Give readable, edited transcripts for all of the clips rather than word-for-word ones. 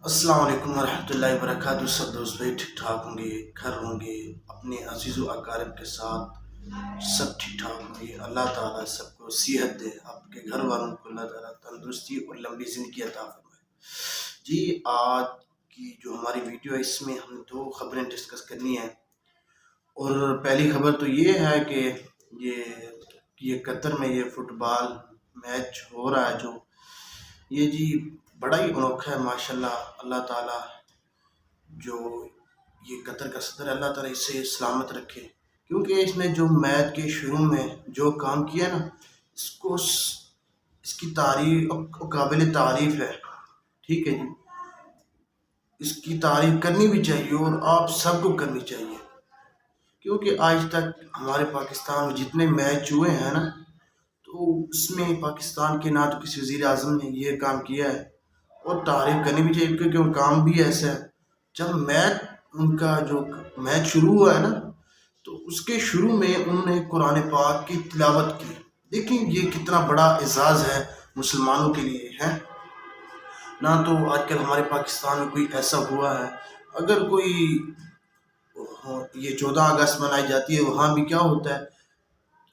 السلام علیکم ورحمۃ اللہ وبرکاتہ۔ سب دوست بھائی ٹھیک ٹھاک ہوں گے، گھر ہوں گے، اپنے عزیز و اقارب کے ساتھ سب ٹھیک ٹھاک ہوں گے۔ اللہ تعالیٰ سب کو صحت دے، آپ کے گھر والوں کو اللہ تعالیٰ تندرستی اور لمبی زندگی عطا فرمائے۔ جی، آج کی جو ہماری ویڈیو ہے اس میں ہم دو خبریں ڈسکس کرنی ہیں، اور پہلی خبر تو یہ ہے کہ یہ قطر میں یہ فٹ بال میچ ہو رہا ہے، جو یہ جی بڑا ہی انوکھا ہے ماشاءاللہ۔ اللہ تعالیٰ جو یہ قطر کا صدر ہے، اللہ تعالیٰ اسے سلامت رکھے، کیونکہ اس نے جو میچ کے شروع میں جو کام کیا نا، اس کی تعریف قابل تعریف ہے۔ ٹھیک ہے جی، اس کی تعریف کرنی بھی چاہیے اور آپ سب کو کرنی چاہیے، کیونکہ آج تک ہمارے پاکستان میں جتنے میچ ہوئے ہیں نا، تو اس میں پاکستان کے نہ تو کسی وزیر اعظم نے یہ کام کیا ہے، اور تعریف کرنی بھی چاہیے کیونکہ وہ کام بھی ایسا ہے۔ جب ان کا جو میچ شروع ہوا ہے نا، تو اس کے شروع میں انہوں نے قرآن پاک کی تلاوت کی۔ دیکھیں یہ کتنا بڑا اعزاز ہے مسلمانوں کے لیے ہے نہ۔ تو آج کل ہمارے پاکستان میں کوئی ایسا ہوا ہے، اگر کوئی یہ 14 اگست منائی جاتی ہے، وہاں بھی کیا ہوتا ہے،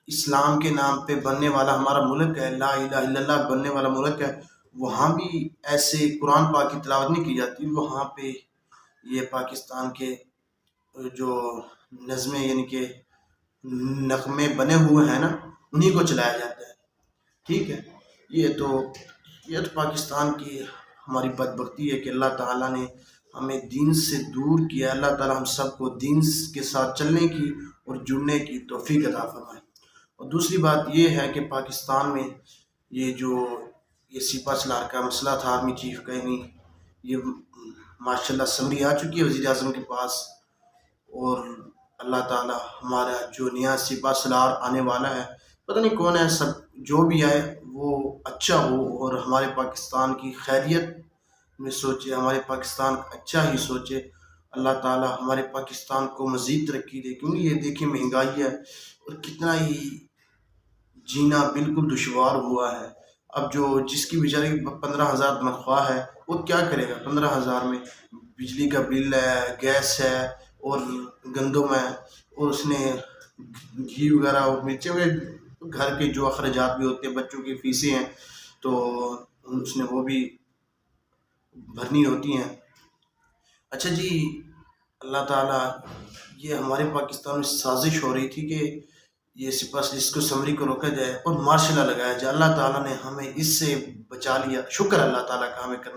اسلام کے نام پہ بننے والا ہمارا ملک ہے، لا الہ الا اللہ بننے والا ملک ہے، وہاں بھی ایسے قرآن پاک کی تلاوت نہیں کی جاتی۔ وہاں پہ یہ پاکستان کے جو نظمیں یعنی کہ نغمے بنے ہوئے ہیں نا، انہی کو چلایا جاتا ہے۔ ٹھیک ہے، یہ تو پاکستان کی ہماری بدبختی ہے کہ اللہ تعالیٰ نے ہمیں دین سے دور کیا۔ اللہ تعالیٰ ہم سب کو دین کے ساتھ چلنے کی اور جڑنے کی توفیق عطا فرمائے۔ اور دوسری بات یہ ہے کہ پاکستان میں یہ سپہ سالار کا مسئلہ تھا، آرمی چیف کا، یعنی یہ ماشاءاللہ سمری آ چکی ہے وزیر اعظم کے پاس، اور اللہ تعالیٰ ہمارا جو نیا سپہ سالار آنے والا ہے، پتہ نہیں کون ہے، سب جو بھی آئے وہ اچھا ہو اور ہمارے پاکستان کی خیریت میں سوچے، ہمارے پاکستان کا اچھا ہی سوچے۔ اللہ تعالیٰ ہمارے پاکستان کو مزید ترقی دے، کیونکہ یہ دیکھیں مہنگائی ہے اور کتنا ہی جینا بالکل دشوار ہوا ہے۔ اب جس کی بیچاری 15,000 تنخواہ ہے، وہ کیا کرے گا 15,000 میں؟ بجلی کا بل ہے، گیس ہے، اور گندم ہے، اور اس نے گھی وغیرہ اور مرچیں وغیرہ، گھر کے جو اخراجات بھی ہوتے ہیں، بچوں کی فیسیں ہیں، تو اس نے وہ بھی بھرنی ہوتی ہیں۔ اچھا جی، اللہ تعالیٰ یہ ہمارے پاکستان میں سازش ہو رہی تھی کہ یہ اس کو سمری کو روکا جائے اور مارشل لا لگایا جائے۔ اللہ تعالیٰ نے ہمیں اس سے بچا لیا، شکر اللہ تعالیٰ کا ہمیں کرنا